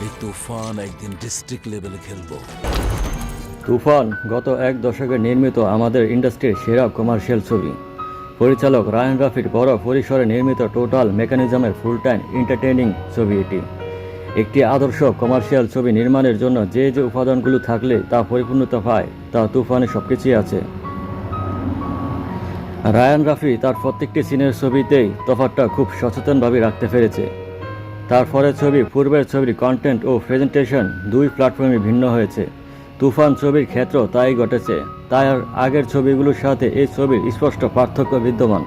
এই তুফান একদিন ডিস্ট্রিক্ট লেভেলে খেলবো। তুফান গত এক দশকে নির্মিত আমাদের ইন্ডাস্ট্রির সেরা কমার্শিয়াল ছবি। পরিচালক রায়ান রাফির বড় পরিসরে নির্মিত টোটাল মেকানিজমের ফুল টাইম এন্টারটেইনিং ছবি এটি। একটি আদর্শ কমার্শিয়াল ছবি নির্মাণের জন্য যে যে উপাদানগুলো থাকলে তা পরিপূর্ণতা পায় তা তুফানে সবকিছুই আছে। রায়ান রাফি তার প্রত্যেকটি সিনের ছবিতেই তফাৎটা খুব সচেতনভাবে রাখতে পেরেছে। তারপরে ছবি পূর্বের ছবির কন্টেন্ট ও প্রেজেন্টেশন দুই প্ল্যাটফর্মে ভিন্ন হয়েছে। তুফান ছবির ক্ষেত্র তাই ঘটেছে, তাই আর আগের ছবিগুলোর সাথে এই ছবির স্পষ্ট পার্থক্য বিদ্যমান।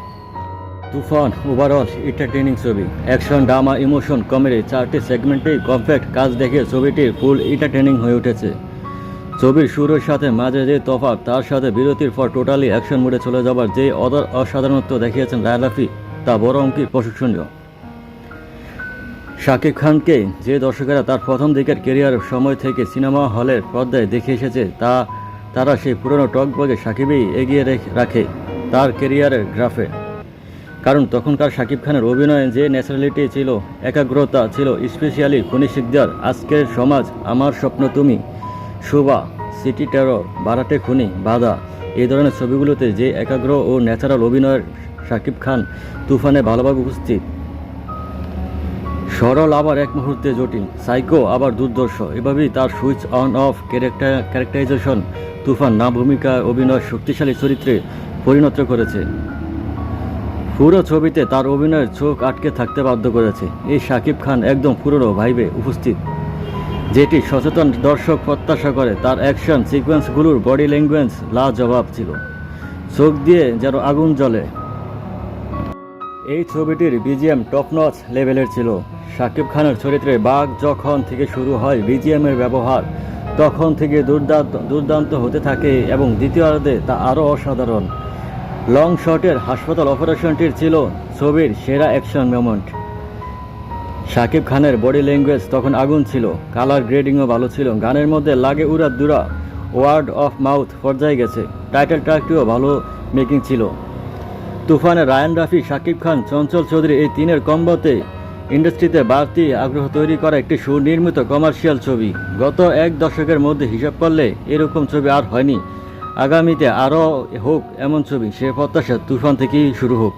তুফান ওভারঅল এন্টারটেইনিং ছবি। অ্যাকশন, ড্রামা, ইমোশন, কমেডি চারটি সেগমেন্টেই কমপ্যাক্ট কাজ দেখে ছবিটি ফুল এন্টারটেইনিং হয়ে উঠেছে। ছবির শুরুর সাথে মাঝে যে তফাৎ, তার সাথে বিরতির পর টোটালি অ্যাকশন মোডে চলে যাবার যে অসাধারণত্ব দেখিয়েছেন রায়ান রাফি, তা বড় অঙ্কের প্রশংসনীয়। শাকিব খানকে যে দর্শকেরা তার প্রথম দিকের কেরিয়ারের সময় থেকে সিনেমা হলের পর্দায় দেখে এসেছে, তারা সেই পুরনো টকবগে শাকিবই এগিয়ে রাখে তার কেরিয়ারের গ্রাফে। কারণ তখনকার শাকিব খানের অভিনয়ে যে ন্যাচারালিটি ছিল, একাগ্রতা ছিল, স্পেশালি খুনি শিকদার, আজকের সমাজ, আমার স্বপ্ন তুমি, শোভা, সিটি টেরর, বারাটে খুনি, বাধা, এই ধরনের ছবিগুলোতে যে একাগ্র ও ন্যাচারাল অভিনয়ের শাকিব খান তুফানে ভালোভাবে উপস্থিত। সরল আবার এক মুহূর্তে জটিল, সাইকো আবার দুর্দর্শ, এভাবেই তার সুইচ অন অফ ক্যারেক্টারাইজেশন তুফান না ভূমিকা অভিনয় শক্তিশালী চরিত্রে পরিণত করেছে। পুরো ছবিতে তার অভিনয়ের চোখ আটকে থাকতে বাধ্য করেছে। এই শাকিব খান একদম পুরনো ভাইবে উপস্থিত, যেটি সচেতন দর্শক প্রত্যাশা করে। তার অ্যাকশন সিকোয়েন্সগুলোর বডি ল্যাঙ্গুয়েজ লাজবাব ছিল, চোখ দিয়ে যেন আগুন জ্বলে। এই ছবিটির বিজিএম টপ নচ লেভেলের ছিল। শাকিব খানের চরিত্রে বাঘ যখন থেকে শুরু হয়, বিজিএমের ব্যবহার তখন থেকে দুর্দান্ত হতে থাকে এবং দ্বিতীয়ার্ধে তা আরও অসাধারণ। লং শটের হাসপাতাল অপারেশনটির ছিল ছবির সেরা অ্যাকশন মোমেন্ট। শাকিব খানের বডি ল্যাঙ্গুয়েজ তখন আগুন ছিল, কালার গ্রেডিংও ভালো ছিল, গানের মধ্যে লাগে উড়া দুরা, ওয়ার্ড অফ মাউথ পর্যায়ে গেছে, টাইটেল ট্র্যাকটিও ভালো মেকিং ছিল। তুফানে রায়ান রাফি, শাকিব খান, চঞ্চল চৌধুরী এই তিনের কম্বোতে ইন্ডাস্ট্রিতে বাড়তি আগ্রহ তৈরি করা একটি সুনির্মিত কমার্শিয়াল ছবি। গত এক দশকের মধ্যে হিসাব করলে এরকম ছবি আর হয়নি। আগামীতে আরও হোক এমন ছবি, সে প্রত্যাশা তুফান থেকেই শুরু হোক।